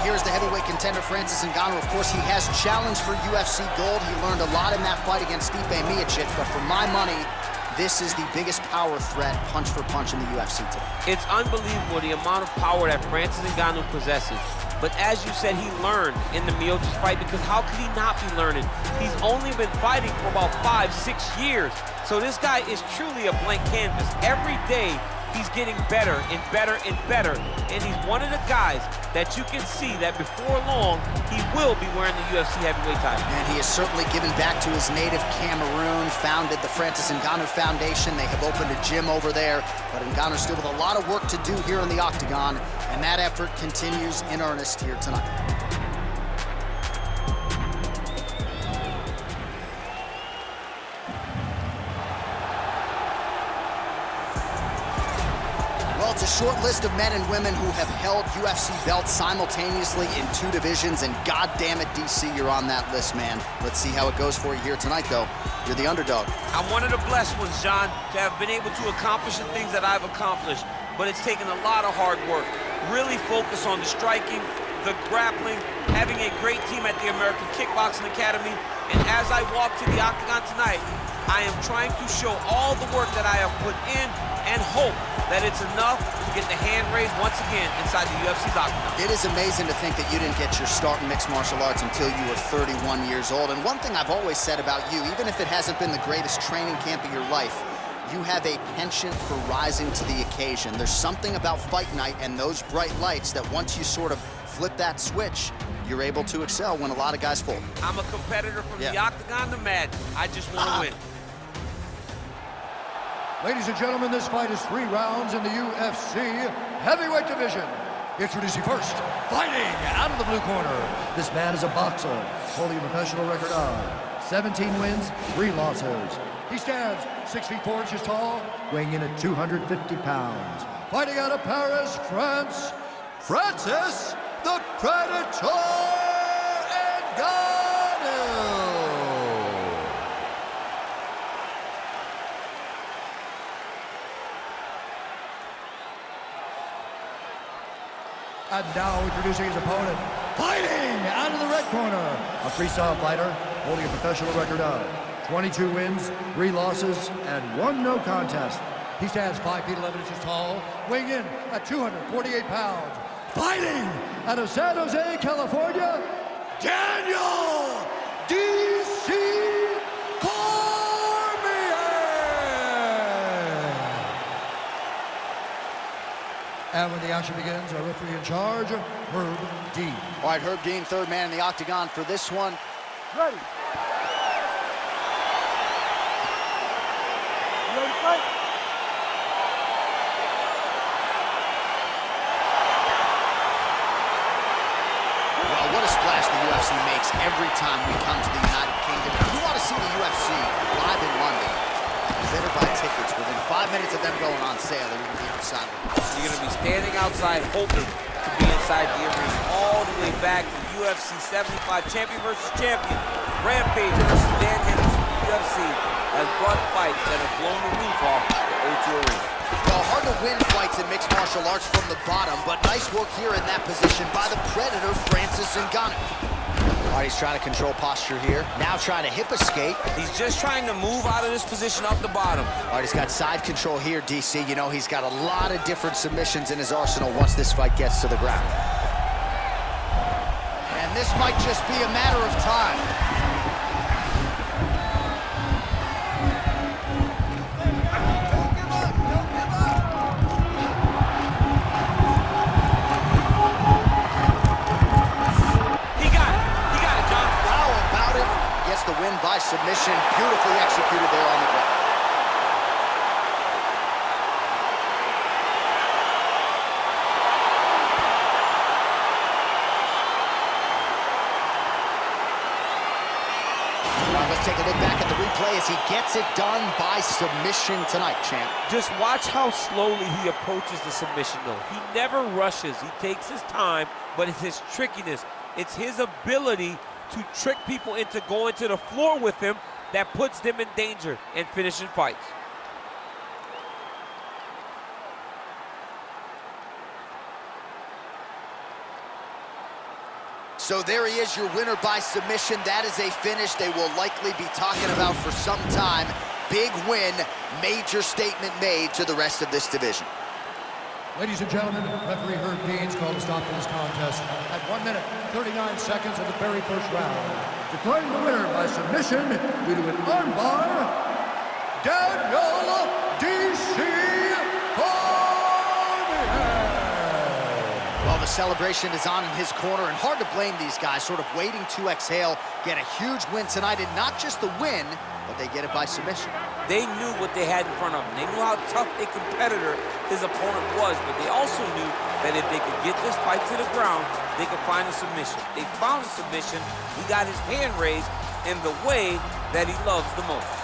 here's the heavyweight contender, Francis Ngannou. Of course, he has challenged for UFC gold. He learned a lot in that fight against Stipe Miocic, but for my money, this is the biggest power threat, punch for punch, in the UFC today. It's unbelievable the amount of power that Francis Ngannou possesses. But as you said, he learned in the Miocic fight, because how could he not be learning? He's only been fighting for about 5-6 years. So this guy is truly a blank canvas. Every day, he's getting better and better and better. And he's one of the guys that you can see that before long, he will be wearing the UFC heavyweight title. And he has certainly given back to his native Cameroon, founded the Francis Ngannou Foundation. They have opened a gym over there, but Ngannou still with a lot of work to do here in the octagon, and that effort continues in earnest here tonight. Well, it's a short list of men and women who have held UFC belts simultaneously in 2 divisions, and goddamn it, DC, you're on that list, man. Let's see how it goes for you here tonight, though. You're the underdog. I'm one of the blessed ones, John, to have been able to accomplish the things that I've accomplished, but it's taken a lot of hard work. Really focus on the striking, the grappling, having a great team at the American Kickboxing Academy, and as I walk to the octagon tonight, I am trying to show all the work that I have put in and hope that it's enough to get the hand raised once again inside the UFC's octagon. It is amazing to think that you didn't get your start in mixed martial arts until you were 31 years old. And one thing I've always said about you, even if it hasn't been the greatest training camp of your life, you have a penchant for rising to the occasion. There's something about fight night and those bright lights that once you sort of flip that switch, you're able to excel when a lot of guys fold. I'm a competitor from the octagon to mad. I just want to win. Ladies and gentlemen, this fight is 3 rounds in the UFC heavyweight division. Introducing first, fighting out of the blue corner. This man is a boxer, holding a professional record of 17 wins, 3 losses. He stands 6 feet 4 inches tall, weighing in at 250 pounds. Fighting out of Paris, France, Francis the Predator Ngannou. And now introducing his opponent, fighting out of the red corner, a freestyle fighter holding a professional record of 22 wins, 3 losses, and 1 no contest. He stands 5 feet 11 inches tall, weighing in at 248 pounds. Fighting out of San Jose, California, Daniel D.C. Cormier. And when the action begins, our referee in charge, Herb Dean. All right, Herb Dean, third man in the octagon for this one. Ready. You ready to fight? Well, what a splash the UFC makes every time we come to the United Kingdom. If you want to see the UFC live in London, you better buy tickets within 5 minutes of them going on sale. They're going to be outside. You're going to be standing outside hoping to be inside the arena all the way back to UFC 75 champion versus champion. Rampage versus Dan Henderson. UFC has brought fights that have blown the roof off the O2 Arena. Well, hard to win fights in mixed martial arts from the bottom, but nice work here in that position by the Predator, Francis Ngannou. All right, he's trying to control posture here. Now trying to hip escape. He's just trying to move out of this position up the bottom. All right, he's got side control here, DC. You know, he's got a lot of different submissions in his arsenal once this fight gets to the ground. And this might just be a matter of time. The win by submission, beautifully executed there on the ground. Now let's take a look back at the replay as he gets it done by submission tonight, champ. Just watch how slowly he approaches the submission, though. He never rushes. He takes his time, but it's his trickiness. It's his ability to trick people into going to the floor with him that puts them in danger and finishing fights. So there he is, your winner by submission. That is a finish they will likely be talking about for some time. Big win, major statement made to the rest of this division. Ladies and gentlemen, referee Herb Dean's called a stop to this contest at 1 minute, 39 seconds of the very first round. Declaring the winner by submission due to an armbar, Daniel D.C. Cormier. Well, the celebration is on in his corner, and hard to blame these guys, sort of waiting to exhale, get a huge win tonight, and not just the win, but they get it by submission. They knew what they had in front of them. They knew how tough a competitor his opponent was, but they also knew that if they could get this fight to the ground, they could find a submission. They found a submission. He got his hand raised in the way that he loves the most.